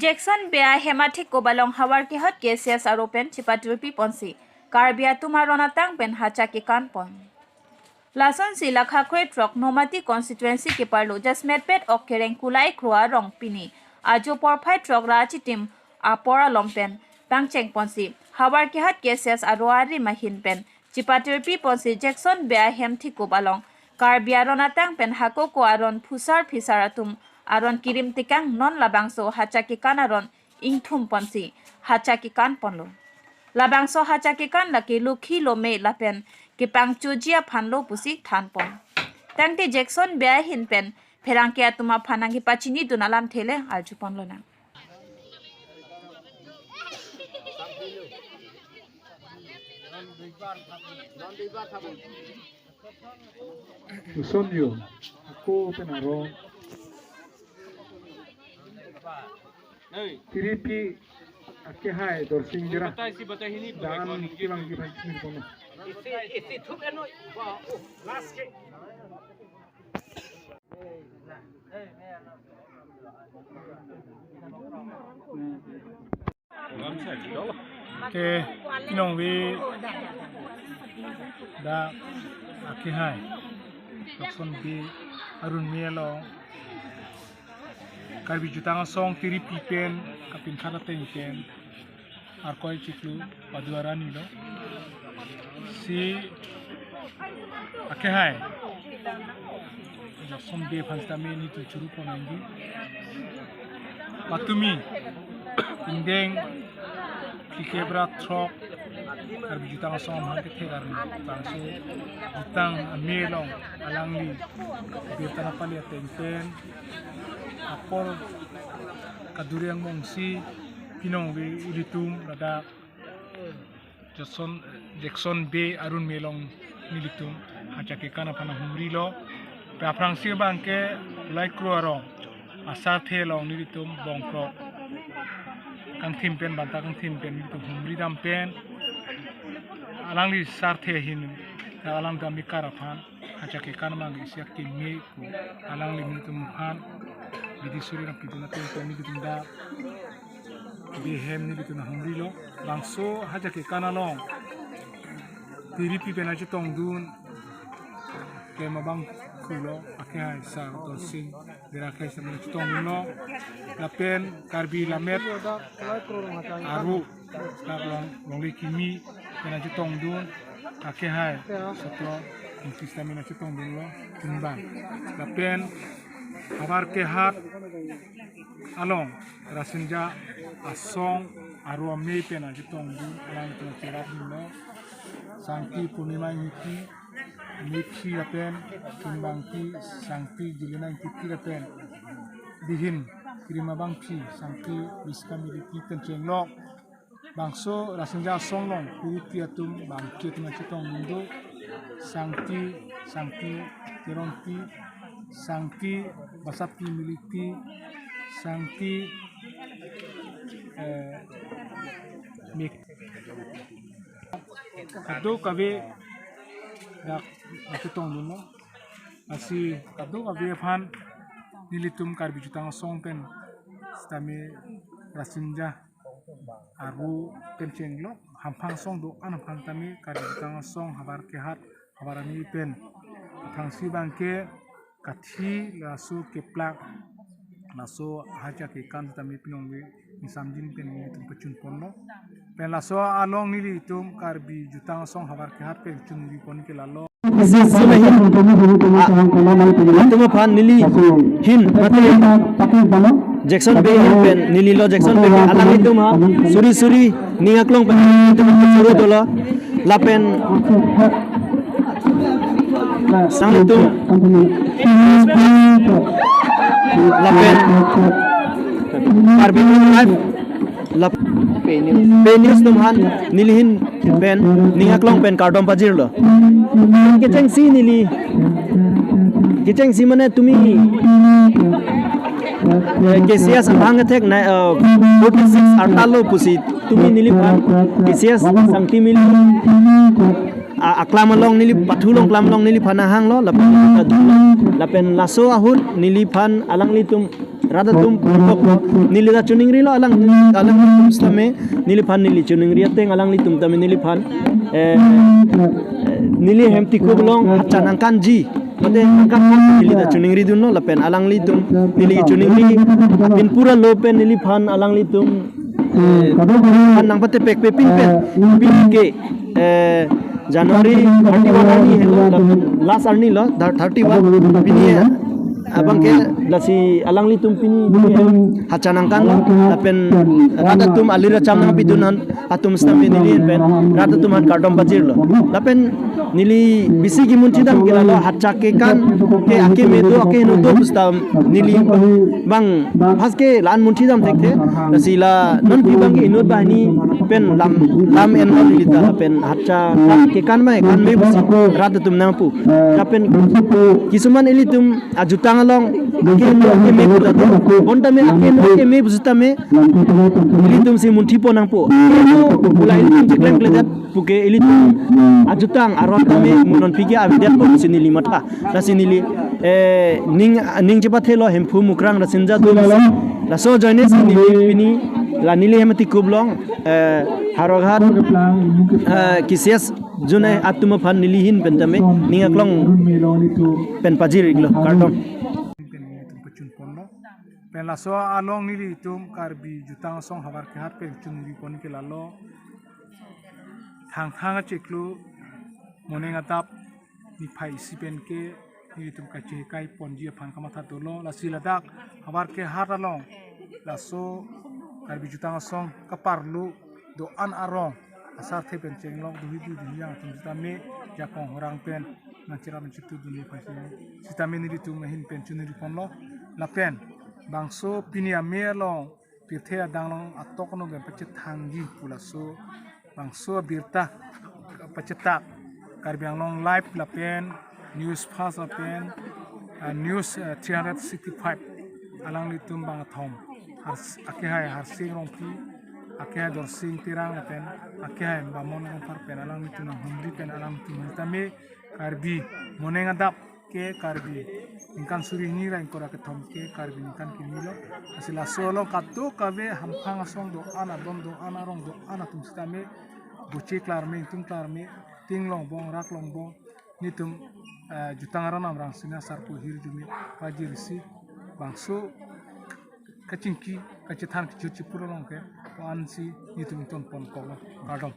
Jackson Bea Hematic Kobalong Hawar Kihat KCS Aropen Chipatupi Ponsi Karbia Tumaronatang Ben Hachaki Kanpon Lason si Lakha Truck Nomati constituency ki parlo just medpet ok kereng kulai krua rong pini ajo porphai truck rachi tim apora lompen pangcheng ponsi Hawar Kihat KCS Aroari mahin pen Chipatupi Ponsi Jackson Bea Hemthi Kobalong Karbia Ronatang pen hako ko aron phusar phisaratum aron kirim tikang non labangso hachaki kanaron ingthum ponsi hachaki kan ponlo labangso hachaki kan laki lukhi lome lapen kipang chujia phanlo pusi than pon tangti Jackson Bea hin pen pherangke atuma phanangi pachini dunalam thele arju ponlo na Usonyo aku penaro tiripi ake hai dorsing jira dan kilang kilang kono isi thuk eno last ke ke kinong wi da ake hai Jackson Bea Arun Melo Karbi jutang song tiripi pen kapin karateng pen arkoi ciklu paduara nilo si ake hai Jackson Bea panstame ni tu churu konangi patumi indeng kikebra truck karbi jutang song hante thegar bangso jutang amelong alangli betana pali ateng pen apol kaduriang mongsi pinong wi ilitum rada Jackson Bea Arun Melong nilitum hachake kana pana humrilo prafrang si bangke laikro arong asar thelong nilitum bongkro kang thimpen banta kang thimpen nilitum humri dampen alangli sar the hin alang dam mikarafan hachake kana mang isyak kimi ku alangli nilitum han Bidi suri nak pitu natin kami ditunda bihem ni bitu na humrilo bangso haja ke kanalong tiripi penaji tongdun ke mabang kulo akhai sa tosing dirakai sa menaji tongduno lapen karbi lamet aru laklong longli kimi penaji tongdun akhai satu sistem menaji tongdun lo timbang lapen Hawar Kihat along rasinja asong arwa me pena jitong du alang tu cerat dino sangki punima niki apen timbangki sangki jilina niki apen dihin kirima bangki sangki biska miliki tencenglok bangso rasinja asong long piriti atum bangki tu jitong du sangki tironti sangki basapi miliki sangki mik kado kabe dak nakitong duno asi kado kabe phan nilitum karbi jutang song pen stame rasinja aru pencenglok hampang song do an hampang tami karbi jutang song Hawar Kihat hawarani pen thangsi bangke kathi laso keplak laso haja ke kan tami pinong wi samjin pen ni tum pecun ponno pen laso along nili tum karbi jutang song Hawar Kihat pen chun wi pon ke lalo tuma phan nili hin mate Jackson Bea pen nili lo Jackson Bea alang itu ma suri ningaklong pen suru dolo lapen sang itu lapen karbi lap penis tumhan nilihin pen ningaklong pen kardom pajir lo keceng si mane tumi KCS bang attack 46 artalo pusi tumi nili bang KCS sangti mil aklam long nili pathulong klam long nili panahang lo lapen laso ahut nili pan alang litum radatum pokok nili da chuningri lo alang litum stame nili pan nili chuningri ateng alang litum tame nili pan nili hemti kublong hacan angkan ji mate angkan nili da chuningri dun lo lapen alang litum nili chuningri pin pura lo pen nili pan alang litum nang pate pek pepin pin ke Januari 31 ani hello last arni lo 31 pini abang ke lasi alang litum pini hacanangkan lo lapen rata tum alira cham nang pidunan atum stame nili pen rata tum han kartom bajir lo lapen nili bisi ki munchidam ke lo hachake kan ke ake medo ake no to bustam nili bang haske lan munchidam thekte lasi la non pibang ke inut bahni pen lam en nili ta pen hacha ke kan mai kan me busi rata tum nampu lapen kisuman elitum ajutang long ke me budate bonda me ke me busta me elitum si munthi po nang po mulai elitum jeklem kledat puke elitum ajutang arota me munon pigi avidat po sinili mata la sinili ning jepat helo hempu mukrang la sinja do la so joine sinili pini la nili hemati kublong haroghat kisias june atuma fan nilihin pentame ningaklong pen pajir iglo kartom pecun pondo pen la so along nili tum karbi jutang song habar ke hat pen chun ri pon ke lalo thang cheklu moneng atap ni phai si pen ke ni tum ka che kai ponji phan kama tha dolo la siladak habar ke hat along la so karbi jutang song kaparlu do an arong asar the pen chenglong du hidu dunia tum tame jakong orang pen na cira mencitu dunia pasi sitame ni tum hin pen chuniri ponlo la pen bangso pinia melong pirthe danglong atokno be pachet thangi pulaso bangso birta pachetak karbiang long live la pen news fast la pen news 365 alang litum bang thom ake hai har sing rong pi ake hai dor sing tirang la pen ake hai bamon rong par pen alang litum humri pen alang litum tame karbi moneng adap ke karbi ingkan suri ni ra ingkora ke thom ke karbi ingkan kinilo asila solo katu kabe hamphang asong do ana dom do ana rong do ana tum stame buci klar me tum klar me ting long bong rak long bong ni tum jutang ranam rang sina sarpu hir jumi pajir si bangso kacingki kacetan kecil pura long ke ansi ni tum ton pon ko kadom